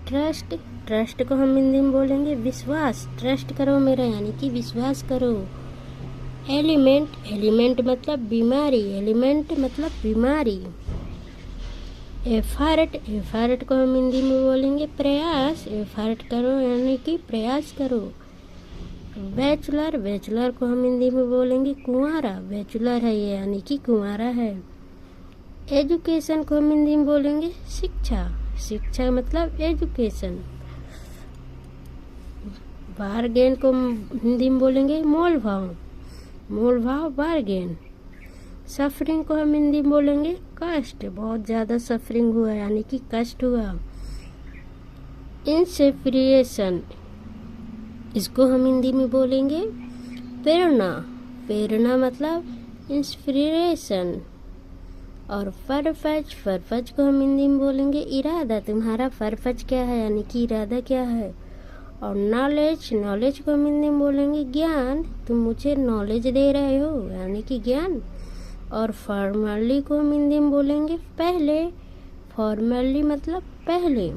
Trust, trust को हम हिंदी में बोलेंगे विश्वास। ट्रस्ट करो मेरा यानी कि विश्वास करो। एलिमेंट, एलिमेंट मतलब बीमारी, एलिमेंट मतलब बीमारी। एफर्ट, एफर्ट को हम हिंदी में बोलेंगे प्रयास। एफर्ट करो यानी कि प्रयास करो। बैचलर, बैचलर को हम हिंदी में बोलेंगे कुंवारा। बैचलर है ये यानी कि कुंवारा है। एजुकेशन को हम हिंदी में बोलेंगे शिक्षा। शिक्षा मतलब एजुकेशन। बारगेन को हिंदी में बोलेंगे मोल भाव। मोल भाव बारगेन। सफरिंग को हम हिंदी में बोलेंगे कष्ट। बहुत ज़्यादा सफरिंग हुआ यानी कि कष्ट हुआ। इंस्पिरेशन, इसको हम हिंदी में बोलेंगे प्रेरणा। प्रेरणा मतलब इंस्पिरेशन। और परपज, परपज को हम हिंदी में बोलेंगे इरादा। तुम्हारा परपज क्या है यानी कि इरादा क्या है। और नॉलेज, नॉलेज को हम हिंदी में बोलेंगे ज्ञान। तुम मुझे नॉलेज दे रहे हो यानी कि ज्ञान। और फॉर्मली को हम हिंदी में बोलेंगे पहले। फॉर्मली मतलब पहले।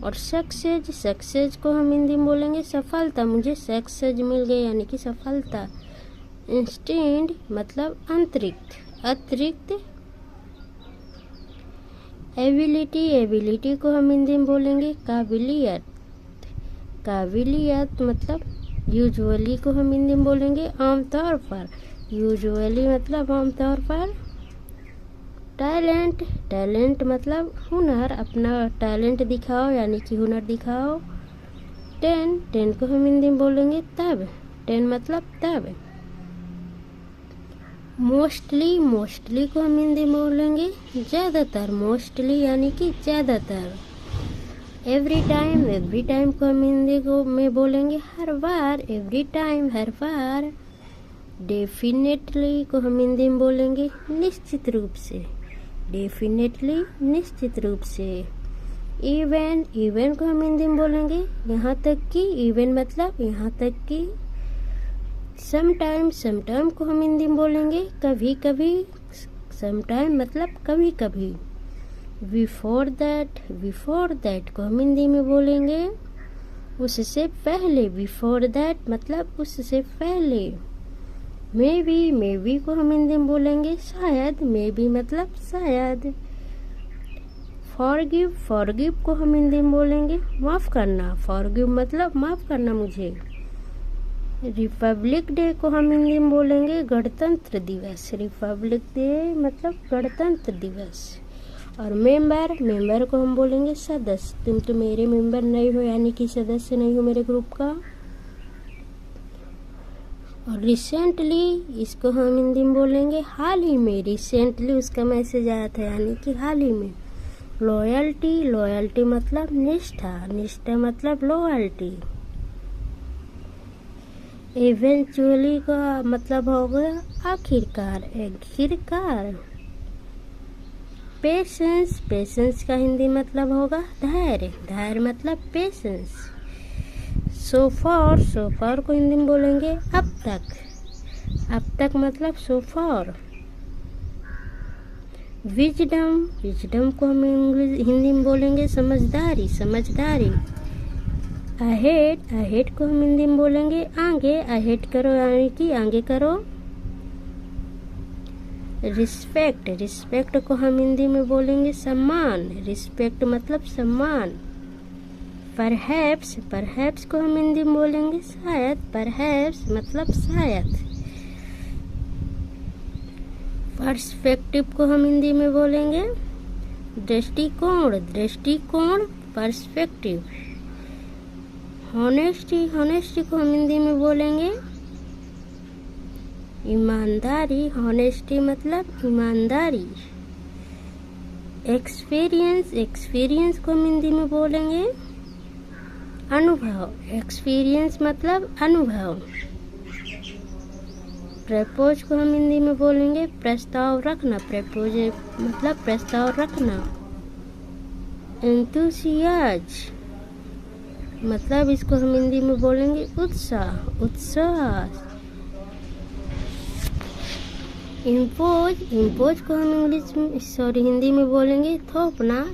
और सक्सेस, सक्सेस को हम हिंदी में बोलेंगे सफलता। मुझे सक्सेस मिल गई यानी कि सफलता। इंस्टेंट मतलब अतिरिक्त, अतिरिक्त। एबिलिटी, एबिलिटी को हम हिंदी में बोलेंगे काबिलियत। काबिलियत मतलब यूजुअली को हम हिंदी में बोलेंगे आमतौर पर। यूजुअली मतलब आमतौर पर। टैलेंट, टैलेंट मतलब हुनर। अपना टैलेंट दिखाओ यानी कि हुनर दिखाओ। टेन, टेन को हम हिंदी में बोलेंगे तब। टेन मतलब तब। मोस्टली, मोस्टली को हम हिंदी में बोलेंगे ज़्यादातर। मोस्टली यानी कि ज़्यादातर। एवरी टाइम, एवरी टाइम को हम हिंदी को में बोलेंगे हर बार। एवरी टाइम हर बार। डेफिनेटली को हम हिंदी में बोलेंगे निश्चित रूप से। डेफिनेटली निश्चित रूप से। इवन, इवन को हम हिंदी में बोलेंगे यहाँ तक कि। इवन मतलब यहाँ तक कि। समटाइम, समटाइम को हम हिंदी में बोलेंगे कभी कभी। समटाइम मतलब कभी कभी। बिफोर दैट, बिफोर दैट को हम हिंदी में बोलेंगे उससे पहले। बिफोर दैट मतलब उससे पहले। मे बी, मे बी को हम हिंदी में बोलेंगे शायद। मे बी मतलब शायद। फॉरगिव, फॉरगिव को हम हिंदी में बोलेंगे माफ़ करना। फॉरगिव मतलब माफ़ करना मुझे। रिपब्लिक डे को हम हिंदी में बोलेंगे गणतंत्र दिवस। रिपब्लिक डे मतलब गणतंत्र दिवस। और मेंबर, मेंबर को हम बोलेंगे सदस्य। तुम तो मेरे मेंबर नहीं हो यानी कि सदस्य नहीं हो मेरे ग्रुप का। और रिसेंटली, इसको हम हिंदी में बोलेंगे हाल ही में। रिसेंटली उसका मैसेज आया था यानी कि हाल ही में। लॉयल्टी, लॉयल्टी मतलब निष्ठा। निष्ठा मतलब लॉयल्टी। इवेंचुअली का मतलब होगा आखिरकार, आखिरकार। पेशेंस, पेशेंस का हिंदी मतलब होगा धैर्य। धैर्य मतलब पेशेंस। सो फार, सो फार को हिंदी में बोलेंगे अब तक। अब तक मतलब सो फार। विजडम, विजडम को हम हिंदी में बोलेंगे समझदारी, समझदारी। अहेड, अहेड को हम हिंदी में बोलेंगे आगे। अहेड करो यानी कि आगे करो। रिस्पेक्ट, रिस्पेक्ट को हम हिंदी में बोलेंगे सम्मान। रिस्पेक्ट मतलब सम्मान। परहैप्स, परहैप्स को हम हिंदी में बोलेंगे शायद। परहैप्स मतलब शायद। पर्सपेक्टिव को हम हिंदी में बोलेंगे दृष्टिकोण। दृष्टिकोण पर्सपेक्टिव। हॉनेस्टी, हॉनेस्टी को हम हिंदी में बोलेंगे ईमानदारी। हॉनेस्टी मतलब ईमानदारी। एक्सपीरियंस, एक्सपीरियंस को हम हिंदी में बोलेंगे अनुभव। एक्सपीरियंस मतलब अनुभव। प्रपोज को हम हिंदी में बोलेंगे प्रस्ताव रखना। प्रपोज मतलब प्रस्ताव रखना। एंथुसियाज मतलब इसको हम हिंदी में बोलेंगे उत्साह, उत्साह। इम्पोज, इम्पोज को हम हिंदी में बोलेंगे थोपना।